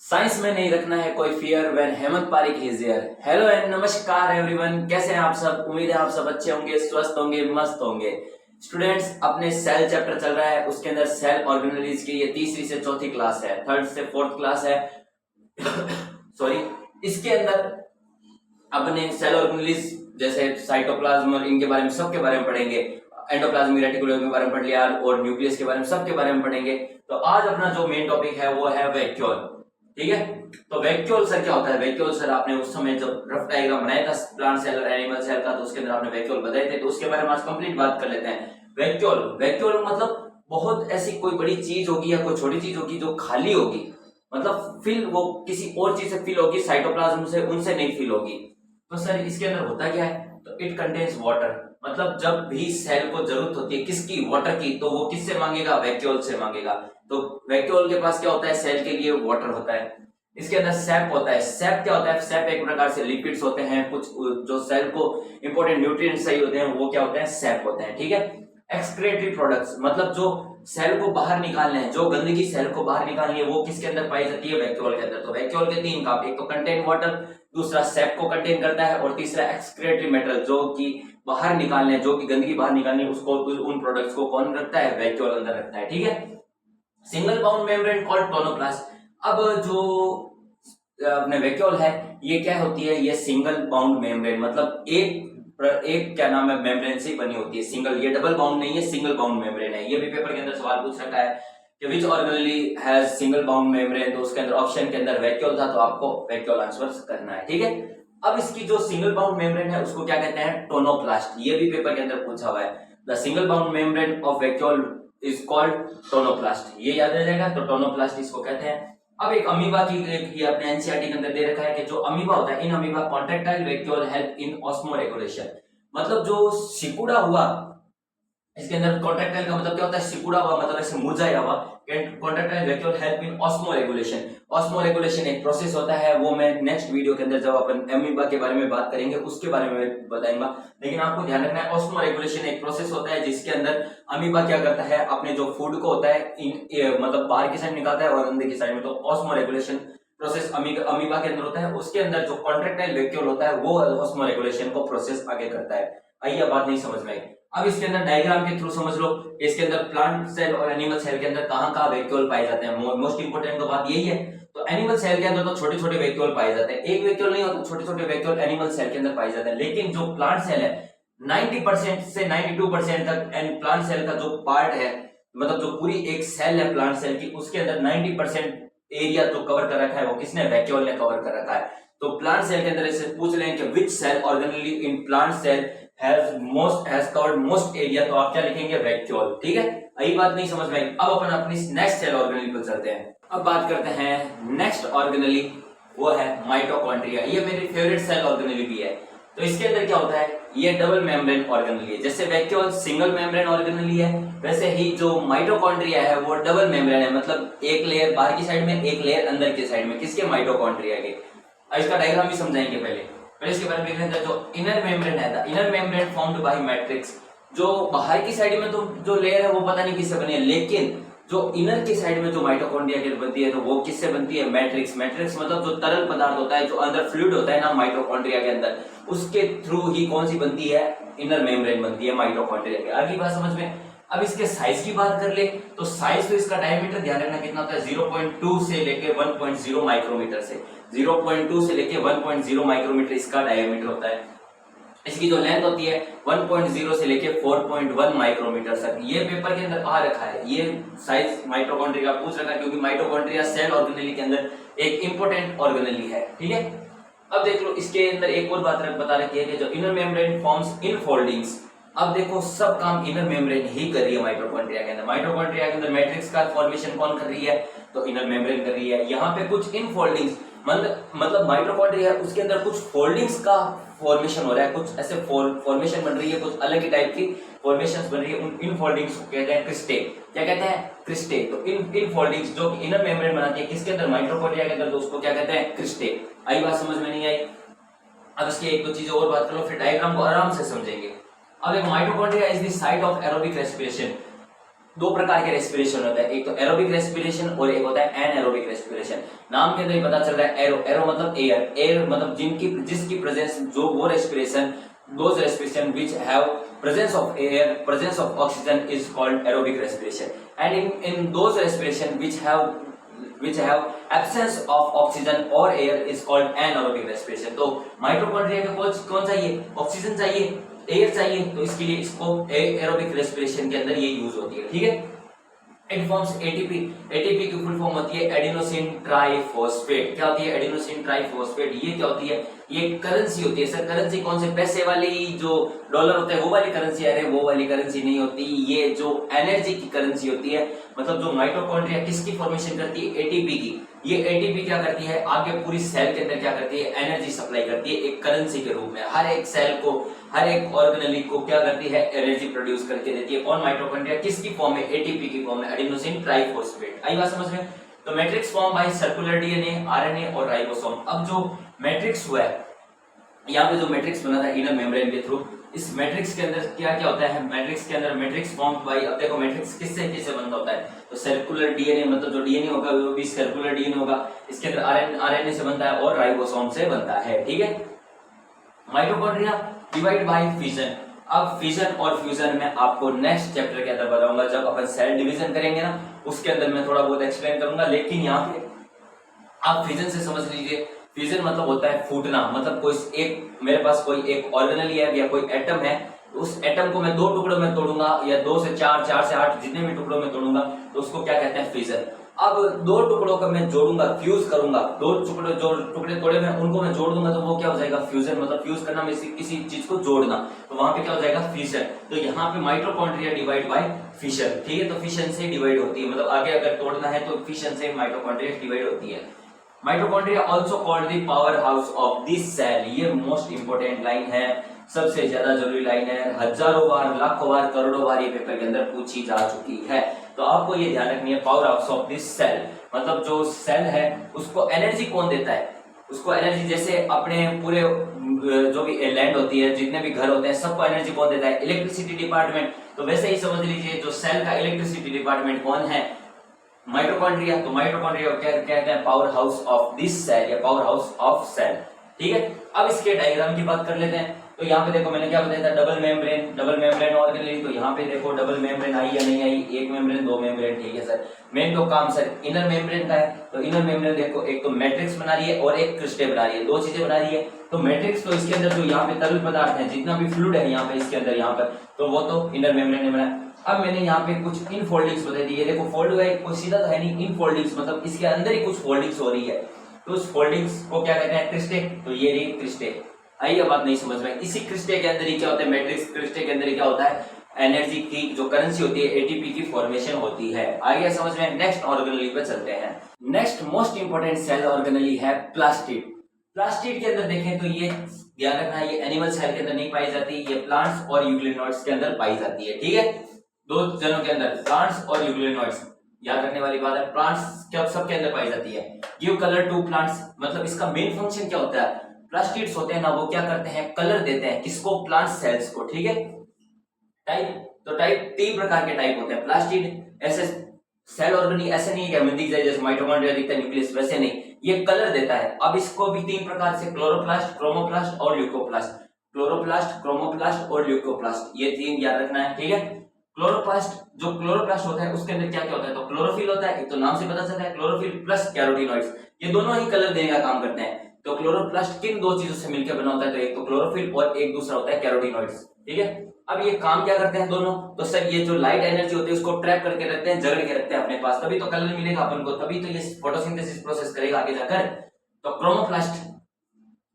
Science में नहीं रखना है कोई fear when Hemant Pareek is here. Hello and नमस्कार एवरीवन, कैसे हैं आप सब। उम्मीद है आप सब अच्छे होंगे, स्वस्थ होंगे, मस्त होंगे। स्टूडेंट्स, अपने सेल चैप्टर चल रहा है, उसके अंदर सेल ऑर्गेनेलिज की ये तीसरी से चौथी क्लास है, थर्ड से फोर्थ क्लास है। सॉरी, इसके अंदर अपने सेल ऑर्गेनेलिज जैसे साइटोप्लाज्म और इनके बारे में सबके बारे में पढ़ेंगे। एंडोप्लाज्मिक रेटिकुलम के बारे में पढ़ लिया और न्यूक्लियस के बारे में सबके बारे में पढ़ेंगे। तो आज अपना जो मेन टॉपिक है वो है वैक्यूल। ठीक है, तो वैक्यूल सर क्या होता है। वैक्यूल सर आपने उस समय जब रफ डायग्राम बनाया था प्लांट सेल और एनिमल सेल का, तो उसके अंदर आपने वैक्यूल बताए थे, तो उसके बारे में आज कंप्लीट बात कर लेते हैं। वैक्यूल वैक्यूल मतलब बहुत ऐसी कोई बड़ी चीज होगी या कोई छोटी चीज होगी जो खाली होगी, मतलब फिल वो किसी और चीज से फिल होगी, साइटोप्लाज्म से उनसे नहीं फिल होगी। तो सर इसके अंदर होता क्या है, तो इट कंटेन्स वाटर। मतलब जब भी सेल को जरूरत होती है किसकी, वाटर की, तो वो किससे मांगेगा, वैक्यूल से मांगेगा। तो वैक्यूल के पास क्या होता है, सेल के लिए वाटर होता है। इसके अंदर सैप होता है। सैप क्या होता है, सैप एक प्रकार से लिपिड्स होते हैं, कुछ जो सेल को इंपॉर्टेंट न्यूट्रिएंट्स चाहिए होते हैं वो क्या होते हैं, सैप होते हैं। ठीक है, एक्सक्रीटरी प्रोडक्ट्स मतलब जो सेल को बाहर निकालने हैं, जो गंदगी सेल को बाहर निकालनी है वो किसके अंदर पाई जाती है, वैक्यूल के अंदर। तो वैक्यूल के तीन काम, एक तो कंटेन वाटर, दूसरा सैप को कंटेन करता है, और तीसरा एक्सक्रीटरी मैटर जो कि बाहर निकालने, जो कि गंदगी बाहर निकालनी है उसको, उन प्रोडक्ट्स को कौन रखता है, वैक्यूल अंदर रखता है। ठीक है, single bound membrane called tonoplast. अब जो अपने वैक्यूल है ये क्या होती है, ये सिंगल बाउंड मेम्ब्रेन, मतलब एक क्या नाम है, मेम्ब्रेन से बनी होती है, सिंगल, ये डबल बाउंड नहीं है, सिंगल बाउंड मेम्ब्रेन है। ये भी पेपर के अंदर सवाल पूछ रखा है कि which organelle has single bound membrane, तो उसके अंदर ऑप्शन के अंदर वैक्यूल था, तो आपको वैक्यूल आंसर करना है। ठीक है, अब इसकी जो सिंगल बाउंड मेम्ब्रेन है उसको क्या कहते हैं, टोनोप्लास्ट। ये भी पेपर के अंदर पूछा हुआ है। The single bound membrane of vacuole is called tonoplast, ये याद रह जाएगा। तो टोनोप्लास्ट इसको कहते हैं। अब एक अमीबा की ये अपने एनसीईआरटी के अंदर दे रखा है कि जो अमीबा होता है, in amoeba contractile vacuole help in osmoregulation. मतलब जो सिकुड़ा हुआ, इसके अंदर कॉन्ट्रैक्टाइल का मतलब क्या होता है, सिकुड़ा हुआ मतलब ऐसे मुरझाया हुआ। Contractile vacuole help in osmoregulation. Osmoregulation एक प्रोसेस होता है, वो मैं नेक्स्ट वीडियो के अंदर जब अपन अमीबा के बारे में बात करेंगे उसके बारे में बताऊंगा। लेकिन आपको ध्यान रखना है, ऑस्मोरेगुलेशन एक प्रोसेस होता है जिसके अंदर अमीबा क्या करता है, अपने जो फूड को होता है मतलब बाहर की साइड निकालता है और अंदर की साइड में। तो ऑस्मोरेगुलेशन प्रोसेस अमीबा के अंदर होता है। उसके अंदर जो कॉन्ट्रैक्टाइल वैक्यूल होता है वो ऑस्मोरेगुलेशन को प्रोसेस आगे करता है। आइए बात नहीं समझ में आई, अब इसके अंदर डायग्राम के थ्रू समझ लो। इसके अंदर प्लांट सेल और एनिमल सेल के अंदर कहां-कहां वैक्यूल पाए जाते हैं, मोस्ट इंपोर्टेंट तो बात यही है। तो एनिमल सेल के अंदर तो छोटे छोटे वैक्यूल पाए जाते हैं, एक वैक्यूल नहीं होता, छोटे छोटे वैक्यूल एनिमल सेल के अंदर पाए जाते हैं। लेकिन जो प्लांट सेल है 90% से 92% तक एंड प्लांट सेल का जो पार्ट है, मतलब जो पूरी एक सेल है प्लांट सेल की, उसके अंदर 90% एरिया जो कवर कर रखा है वो किसने, वैक्यूल ने कवर कर रखा है। तो प्लांट सेल के अंदर इसे पूछ लें कि which cell organelle in plant cell has covered most area, तो आप क्या लिखेंगे, वैक्यूल। ठीक है, यही बात नहीं समझ में आई। अब अपन अपनी नेक्स्ट सेल ऑर्गेनेली पर चलते हैं। अब बात करते हैं नेक्स्ट ऑर्गेनेली, वो है माइटोकॉन्ड्रिया। ये मेरी फेवरेट सेल ऑर्गेनेली भी है। तो इसके अंदर क्या होता है, ये डबल मेम्ब्रेन ऑर्गेनेली है। जैसे वैक्यूल सिंगल मेम्ब्रेन ऑर्गेनेली है, वैसे ही जो माइटोकॉन्ड्रिया है वो डबल मेम्ब्रेन है, मतलब एक लेयर बाहर की साइड में, एक लेयर अंदर की साइड में, किसके, माइटोकॉन्ड्रिया के। इसका डायग्राम भी समझाएंगे पहले इसके बारे में देख लेते हैं। जो इनर मेम्ब्रेन है, the inner membrane formed by matrix. जो बाहर की साइड में तो जो लेयर है वो पता नहीं किससे बनी है, लेकिन जो इनर की साइड में जो माइटोकॉन्ड्रिया की बनती है तो वो किससे बनती है, मैट्रिक्स। मैट्रिक्स मतलब जो तरल पदार्थ होता है, जो अंदर फ्लूइड होता है ना माइटोकॉन्ड्रिया के अंदर, उसके थ्रू ही कौन सी बनती है, इनर मेम्ब्रेन बनती है माइटोकॉन्ड्रिया की। अगली बात समझ में। अब इसके साइज की बात कर ले तो साइज तो इसका डायमीटर ध्यान रखना कितना होता है, 0.2 से लेके 1.0 माइक्रोमीटर से 0.2 से लेके 1.0 माइक्रोमीटर इसका डायमीटर होता है। इसकी जो लेंथ होती है 1.0 से लेके 4.1 माइक्रोमीटर तक। ये पेपर के अंदर आ रखा है, ये साइज माइटोकॉन्ड्रिया का पूछ रखा है, क्योंकि माइटोकॉन्ड्रिया सेल ऑर्गेनेली के अंदर एक इंपॉर्टेंट ऑर्गेनेली है। ठीक है, अब देख लो इसके अंदर एक और बात बता रखी है कि जो inner membrane forms in foldings. अब देखो सब काम इनर मेम्ब्रेन ही कर रही है माइटोकॉन्ड्रिया के अंदर। माइटोकॉन्ड्रिया के अंदर मैट्रिक्स का फॉर्मेशन कौन कर रही है, तो इनर मेम्ब्रेन कर रही है। यहाँ पे कुछ इन फोल्डिंग्स मतलब माइटोकॉन्ड्रिया है उसके अंदर कुछ फोल्डिंग्स का फॉर्मेशन हो रहा है, कुछ ऐसे फॉर्मेशन बन रही है, कुछ अलग ही टाइप की फॉर्मेशंस बन रही है। इन फोल्डिंग्स को कहते हैं क्रिस्टे। क्या कहते हैं, क्रिस्टे। तो इन फोल्डिंग्स जो इनर मेम्ब्रेन बनाती है किसके अंदर, माइटोकॉन्ड्रिया के अंदर, तो उसको क्या कहते हैं, क्रिस्टे। आई बात समझ में नहीं आई। अब इसकी एक दो चीजें और बात कर लो, फिर डायग्राम को आराम से समझेंगे। अब एक mitochondria is the site of aerobic respiration. दो प्रकार के रेस्पिरेशन होता है, एक तो एरोबिक रेस्पिरेशन और एक होता है एनएरोबिक रेस्पिरेशन। नाम के अंदर ही पता चल रहा है एरो, एरो मतलब एयर, एयर मतलब जिसकी प्रेजेंस, जो वो respiration, those respiration which have presence of air, presence of oxygen is called aerobic respiration, and in those respiration which have absence of oxygen or air is called anaerobic respiration। तो mitochondria का कौन चाहिए, oxygen चाहिए, air चाहिए, तो इसके लिए इसको एरोबिक रेस्पिरेशन के अंदर ये यूज होती है, ठीक है। इट फॉर्म्स एटीपी, एटीपी की फुल फॉर्म होती है एडिनोसिन ट्राइफॉस्फेट। क्या होती है एडिनोसिन ट्राइफॉस्फेट, ये क्या होती है, ये करेंसी होती है। सर करेंसी कौन से, पैसे वाली जो डॉलर होता है वो वाली करेंसी, अरे वो वाली करेंसी नहीं होती, ये जो एनर्जी की करेंसी होती है। मतलब जो माइटोकॉन्ड्रिया किसकी फॉर्मेशन करती है, एटीपी की। ये एटीपी क्या करती है, आगे पूरी सेल के अंदर क्या करती है, एनर्जी सप्लाई करती है एक करेंसी के रूप में। हर एक सेल को, हर एक ऑर्गेनेली को क्या करती है, एनर्जी प्रोड्यूस करके देती है। कौन, माइटोकॉन्ड्रिया, किसकी फॉर्म में, एटीपी की फॉर्म में, एडिनोसिन ट्राइफॉस्फेट। आई बात समझ में। तो matrix form by circular DNA, RNA और राइबोसोम। अब जो मैट्रिक्स हुआ है, यहाँ पे जो मैट्रिक्स बना था इनर मेम्ब्रेन के थ्रू, इस मैट्रिक्स के अंदर क्या क्या होता है, मैट्रिक्स के अंदर मैट्रिक्स फॉर्म बाय, अब देखो मैट्रिक्स किससे किससे बनता होता है, तो सर्कुलर डीएनए, मतलब जो डीएनए होगा वो भी सर्कुलर डीएनए होगा, इसके अंदर आरएनए से बनता है और राइबोसोम से बनता है, ठीक है। Mitochondria divide by fission. अब फिजन और फ्यूजन में आपको नेक्स्ट चैप्टर के अंदर बताऊंगा, जब अपन सेल डिवीजन करेंगे ना, उसके अंदर मैं थोड़ा बहुत एक्सप्लेन करूंगा। लेकिन यहाँ पे आप फिजन से समझ लीजिए, फिजन मतलब होता है फूटना। मतलब कोई एक, मेरे पास कोई एक ऑर्गेनेली है या कोई एटम है, उस एटम को मैं दो टुकड़ों में तोड़ूंगा या 2 से 4, 4 से 8 जितने भी टुकड़ों में तोड़ूंगा, तो उसको क्या कहते हैं, फिजन। अब दो टुकड़ों का मैं जोड़ूंगा, फ्यूज करूंगा, दो टुकड़े जो टुकड़े तोड़े में उनको मैं जोड़ दूंगा, तो वो क्या हो जाएगा, फ्यूजन। मतलब फ्यूज करना में किसी चीज को जोड़ना, तो वहां पे क्या हो जाएगा, फिशन। तो यहाँ पे माइटोकॉन्ड्रिया डिवाइड बाय फिशन, ठीक है। तो फिशन से डिवाइड होती है, मतलब आगे अगर तोड़ना है तो फिशन से माइटोकॉन्ड्रिया डिवाइड होती है। Mitochondria also called the power house of this cell. ये मोस्ट इंपोर्टेंट लाइन है, सबसे ज्यादा जरूरी लाइन है, हजारों बार, लाखों बार, करोड़ों बार ये पेपर के अंदर पूछी जा चुकी है। तो आपको ये ध्यान रखनी है, power house of this cell, मतलब जो सेल है उसको एनर्जी कौन देता है, उसको एनर्जी, जैसे अपने पूरे जो भी लैंड होती है, जितने भी घर होते हैं, सबको एनर्जी कौन देता है, इलेक्ट्रिसिटी डिपार्टमेंट। तो वैसे ही समझ लीजिए जो सेल का इलेक्ट्रिसिटी डिपार्टमेंट कौन है, माइटोकॉन्ड्रिया। तो माइटोकॉन्ड्रिया क्या कहते हैं, power house of this cell या पावर हाउस ऑफ सेल, ठीक है। अब इसके डायग्राम की बात कर लेते हैं। तो यहाँ पे देखो मैंने क्या बताया था, डबल मेम्ब्रेन ऑर्गेनेली। तो यहाँ पे देखो डबल मेम्ब्रेन आई या नहीं आई, एक मेम्ब्रेन, दो मेम्ब्रेन, ठीक है सर। मेन तो काम सर इनर मेम्ब्रेन का है। तो इनर मेम्ब्रेन देखो, एक तो मैट्रिक्स बना रही है और एक क्रिस्टे बना रही है, दो चीजें बना रही है। तो मैट्रिक्स तो इसके अंदर जो यहाँ पे तरल पदार्थ है, जितना भी फ्लूइड है यहाँ पे इसके अंदर, यहाँ पर, तो वो तो इनर मेम्ब्रेन ने बनाया। अब मैंने यहाँ पे कुछ इन फोल्डिंग्स बता दी है, देखो फोल्ड हुआ है, कोई सीधा तो है नहीं, इन फोल्डिंग्स मतलब इसके अंदर ही कुछ फोल्डिंग्स हो रही है। तो उस फोल्डिंग्स को क्या कहते हैं, क्रिस्टे। तो ये रही क्रिस्टे। आई बात नहीं समझ में, इसी क्रिस्टे के अंदर ही क्या होता है, मैट्रिक्स क्रिस्टे के अंदर ही क्या होता है, एनर्जी की जो करेंसी होती है, एटीपी की फॉर्मेशन होती है। आगे समझ में। नेक्स्ट ऑर्गेनेली पे चलते हैं। Next most important cell organelle है प्लास्टिड। प्लास्टिड के अंदर देखें तो ये ध्यान रखना, ये एनिमल सेल के अंदर नहीं पाई जाती, ये प्लांट्स और यूग्लिनोइड्स के अंदर पाई जाती है, ठीक है। दो जनों के अंदर, प्लांट्स और यूग्लिनोइड्स, याद रखने वाली बात है। प्लांट्स क्या सबके अंदर पाई जाती है। गिव कलर टू प्लांट्स, मतलब इसका मेन फंक्शन क्या होता है, प्लास्टिड्स होते हैं ना, वो क्या करते हैं, कलर देते हैं, किसको, प्लांट सेल्स को, ठीक है। टाइप, तो टाइप 3 प्रकार के टाइप होते हैं प्लास्टिड। ऐसे सेल ऑर्गेनेली ऐसे नहीं है कि हमें दिख जाए जैसे माइटोकॉन्ड्रिया दिखता है, न्यूक्लियस, वैसे नहीं, ये कलर देता है। अब इसको भी 3 प्रकार से, क्लोरोप्लास्ट, क्रोमोप्लास्ट और ल्यूकोप्लास्ट। क्लोरोप्लास्ट, क्रोमोप्लास्ट और ल्यूकोप्लास्ट, ये 3 याद रखना है, ठीक है। क्लोरोप्लास्ट, जो क्लोरोप्लास्ट होता है उसके अंदर क्या क्या होता है, तो क्लोरोफिल होता है, एक तो नाम से पता चलता है, क्लोरोफिल प्लस कैरोटीनॉइड्स, ये दोनों ही कलर देने का काम करते हैं। तो क्लोरोप्लास्ट किन दो चीजों से मिलकर बना होता है, तो एक तो क्लोरोफिल और एक दूसरा होता है कैरोटीनॉइड्स, ठीक है। अब ये काम क्या करते हैं दोनों, तो सर ये जो लाइट एनर्जी होती है उसको ट्रैप करके रखते हैं, जगड़ के रखते हैं अपने पास, तभी तो कलर मिलेगा अपन को, तभी तो ये फोटोसिंथेसिस प्रोसेस करेगा आगे जाकर। तो क्रोमोप्लास्ट,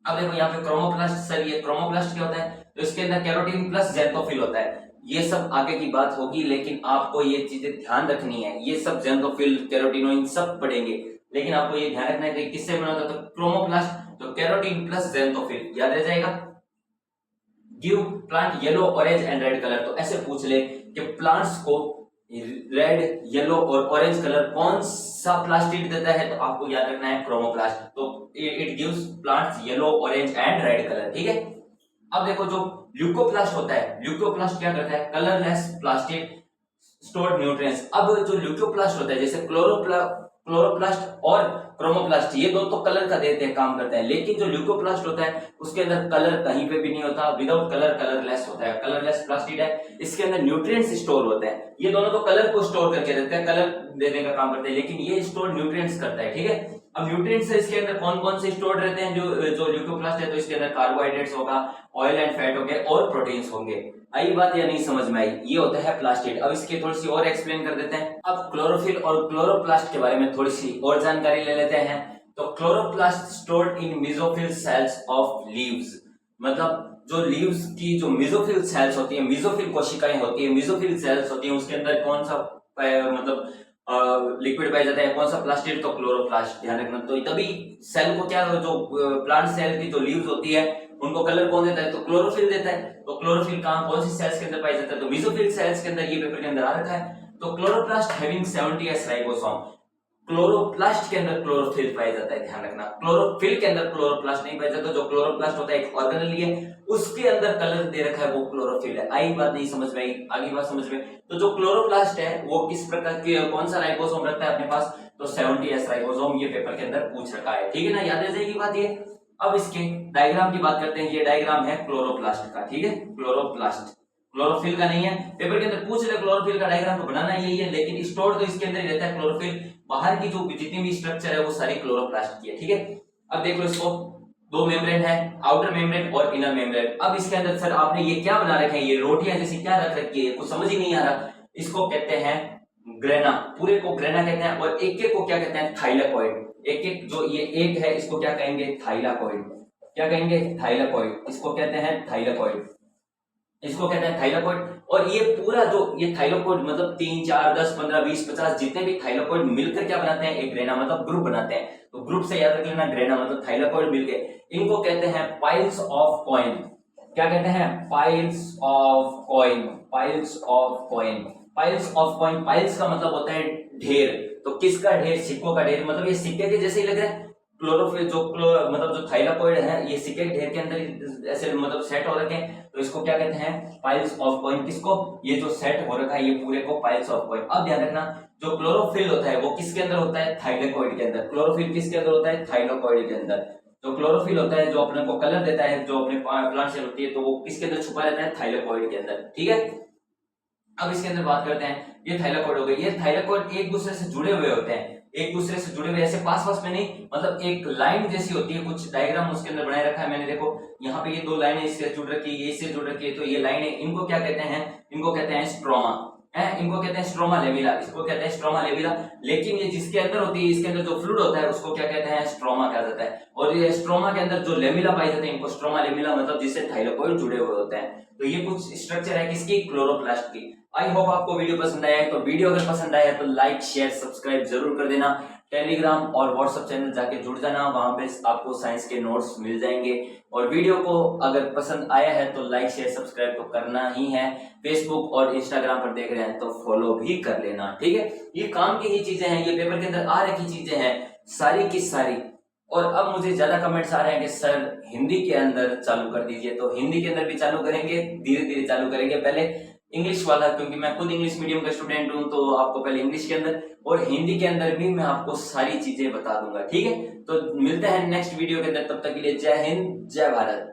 अब देखो यहाँ पे क्रोमोप्लास्ट, सर ये क्रोमोप्लास्ट क्या होता है, तो इसके अंदर कैरोटीन प्लस ज़ैंथोफिल होता है। ये सब आगे की बात होगी, लेकिन आपको ये चीजें ध्यान रखनी है, ये सब ज़ैंथोफिल, कैरोटीनोइन सब पढ़ेंगे, लेकिन आपको ये ध्यान रखना है कि किससे बना होता है, तो क्रोमोप्लास्ट, तो कैरोटीन प्लस ज़ैंथोफिल, याद रह जाएगा। Give plant yellow, orange and red colour, तो ऐसे पूछ ले कि प्लांट्स को रेड, येलो और ऑरेंज कलर कौन सा प्लास्टिड देता है, तो आपको याद रखना है क्रोमोप्लास्ट। तो it gives plants yellow, orange and red colour, ठीक है। अब देखो जो ल्यूकोप्लास्ट होता है, ल्यूकोप्लास्ट क्या करता है, कलरलेस प्लास्टिड स्टोर्ड न्यूट्रिएंट्स। अब जो ल्यूकोप्लास्ट होता है, जैसे क्लोरोप्लास्ट और क्रोमोप्लास्ट, ये दो तो कलर का देते हैं, काम करता है, लेकिन जो ल्यूकोप्लास्ट होता है उसके अंदर कलर कहीं पे भी नहीं होता, विदाउट कलर, कलरलेस होता है, कलरलेस प्लास्टिड है। इसके अंदर न्यूट्रिएंट्स स्टोर होते हैं। ये दोनों तो कलर को स्टोर करके रखते हैं, कलर देने का काम करते हैं, लेकिन ये स्टोर न्यूट्रिएंट्स करता है, ठीक है। अब न्यूट्रिएंट्स इसके अंदर कौन कौन से स्टोर्ड रहते हैं, जो ल्यूकोप्लास्ट है, तो इसके अंदर कार्बोहाइड्रेट्स होगा, ऑयल एंड फैट हो गए और प्रोटीन्स होंगे। आई बात या नहीं समझ में आई? ये होता है प्लास्टिड। अब इसके थोड़ी सी और एक्सप्लेन कर देते हैं। अब क्लोरोफिल और क्लोरोप्लास्ट के बारे में थोड़ी सी और जानकारी ले लेते हैं। तो chloroplast stored in mesophyll cells of leaves, मतलब जो लीव्स की जो मेसोफिल सेल्स होती है, मेसोफिल कोशिकाएं होती है, मेसोफिल सेल्स होती है, उसके अंदर कौन सा मतलब लिक्विड पाया जाता है, कौन सा प्लास्टिड, तो क्लोरोप्लास्ट, ध्यान रखना। तो तभी सेल को क्या, जो प्लांट सेल की जो लीव्स होती है उनको कलर कौन देता है, तो क्लोरोफिल देता है। तो क्लोरोफिल कहां, कौन सी सेल्स के अंदर पाया जाता है, तो मेसोफिल सेल्स के अंदर। ये पेपर के अंदर आ रखा है। तो chloroplast having 70s ribosome, chloroplast के अंदर क्लोरोफिल पाया जाता है, ध्यान रखना। क्लोरोफिल के अंदर क्लोरोप्लास्ट नहीं पाया जाता। जो क्लोरोप्लास्ट होता है एक ऑर्गेनेल है, उसके अंदर कलर दे रखा है, वो क्लोरोफिल है। आई बात नहीं समझ में आई? आगे बात समझ में। तो जो क्लोरोप्लास्ट है वो किस प्रकार के, कौन सा राइबोसोम रखता है अपने पास, तो 70s राइबोसोम। ये पेपर के अंदर पूछ रखा है, ठीक है ना, याद रह जाएगी बात ये। अब इसके डायग्राम की बात करते हैं। ये डायग्राम है क्लोरोप्लास्ट का, ठीक है, क्लोरोप्लास्ट, क्लोरोफिल का नहीं है। पेपर के अंदर पूछ रहे क्लोरोफिल का डायग्राम तो बनाना यही है, लेकिन स्टोर तो इसके अंदर ही रहता है क्लोरोफिल। बाहर की जो जितनी भी स्ट्रक्चर है वो सारी क्लोरोप्लास्ट की है, ठीक है। अब देख लो इसको, दो मेम्ब्रेन है, आउटर मेम्ब्रेन और इनर मेम्ब्रेन। अब इसके अंदर सर आपने ये क्या बना रखे हैं, ये रोटियां जैसी क्या रख रखी है, कुछ समझ ही नहीं आ रहा। इसको कहते हैं ग्रेना, पूरे को ग्रेना कहते हैं, और एक एक को क्या कहते हैं, थाइलाकॉइड। एक एक जो ये एक है इसको क्या कहेंगे, थाइलाकॉइड। क्या कहेंगे, थाइलाकॉइड। इसको कहते हैं थाइलाकॉइड, इसको कहते हैं थाइलाकॉइड। और ये पूरा जो ये थाइलाकॉइड मतलब 3, 4, 10, 15, 20, 50 जितने भी थाइलाकॉइड मिलकर क्या बनाते हैं, एक ग्रेना, मतलब ग्रुप बनाते हैं। तो ग्रुप से याद रख लेना, ग्रेना मतलब थाइलाकॉइड मिलके। इनको कहते हैं पाइल्स ऑफ कॉइन। क्या कहते हैं, piles of coin, piles of coin, piles of coin. Piles का मतलब होता है ढेर। तो किसका ढेर, सिक्कों का ढेर। मतलब ये सिक्के के जैसे ही लग रहा है। क्लोरोफिल जो मतलब जो थाइलाकॉइड है, ये सिक्के के ढेर के अंदर ऐसे मतलब सेट हो रखे हैं, तो इसको क्या कहते हैं, पाइल्स ऑफ कॉइन। किसको, ये जो सेट हो रखा है ये पूरे को पाइल्स ऑफ कॉइन। अब ध्यान रखना, जो क्लोरोफिल होता है वो किसके अंदर होता है, थाइलाकॉइड के अंदर। क्लोरोफिल किसके अंदर होता है, थाइलाकॉइड के अंदर। जो क्लोरोफिल होता है, जो अपने को कलर देता है, जो अपने प्लांट सेल होती है, तो वो किसके अंदर छुपा रहता है, थाइलाकॉइड के अंदर, ठीक है। अब इसके अंदर बात करते हैं, ये थाइलाकॉइड हो गई। ये थाइलाकॉइड एक दूसरे से जुड़े हुए होते हैं, एक दूसरे से जुड़े हुए, ऐसे पास पास में नहीं, मतलब एक लाइन जैसी होती है। कुछ डायग्राम उसके अंदर बनाए रखा है मैंने, देखो यहाँ पे ये दो लाइनें इससे जुड़ रखी है, ये इससे जुड़ रखी है, तो ये लाइनें, इनको क्या कहते हैं, इनको कहते हैं स्ट्रोमा है, इनको कहते हैं स्ट्रोमा लेविला, इसको कहते हैं स्ट्रोमा लेविला। लेकिन ये जिसके अंदर होती है, इसके अंदर जो फ्लूइड होता है उसको क्या कहते हैं, स्ट्रोमा कहा जाता है। और ये स्ट्रोमा के अंदर जो लेमिला पाई जाते हैं, इनको स्ट्रोमा लेमिला, मतलब जिससे थाइलाकॉइड जुड़े हुए होते हैं। तो ये कुछ स्ट्रक्चर है किसकी, क्लोरोप्लास्ट की। आई होप आपको वीडियो पसंद आया है। तो वीडियो अगर पसंद आया है तो लाइक, शेयर, सब्सक्राइब जरूर कर देना। टेलीग्राम और व्हाट्सएप चैनल जाके जुड़ जाना, वहां पे आपको साइंस के नोट्स मिल जाएंगे। और वीडियो को अगर पसंद आया है तो लाइक, शेयर, सब्सक्राइब तो करना ही है। फेसबुक और इंस्टाग्राम पर देख रहे हैं तो फॉलो भी कर लेना, ठीक है। ये काम की ही चीजें हैं, ये पेपर के अंदर आ रखी चीजें हैं सारी की सारी। और अब मुझे ज्यादा कमेंट्स आ रहे हैं कि सर हिंदी के अंदर चालू कर दीजिए, तो हिंदी के अंदर भी चालू करेंगे, धीरे धीरे चालू करेंगे। पहले इंग्लिश वाला, क्योंकि मैं खुद इंग्लिश मीडियम का स्टूडेंट हूं, तो आपको पहले इंग्लिश के अंदर और हिंदी के अंदर भी मैं आपको सारी चीजें बता दूंगा, ठीक है। तो मिलते हैं नेक्स्ट वीडियो के अंदर, तब तक के लिए जय हिंद, जय भारत।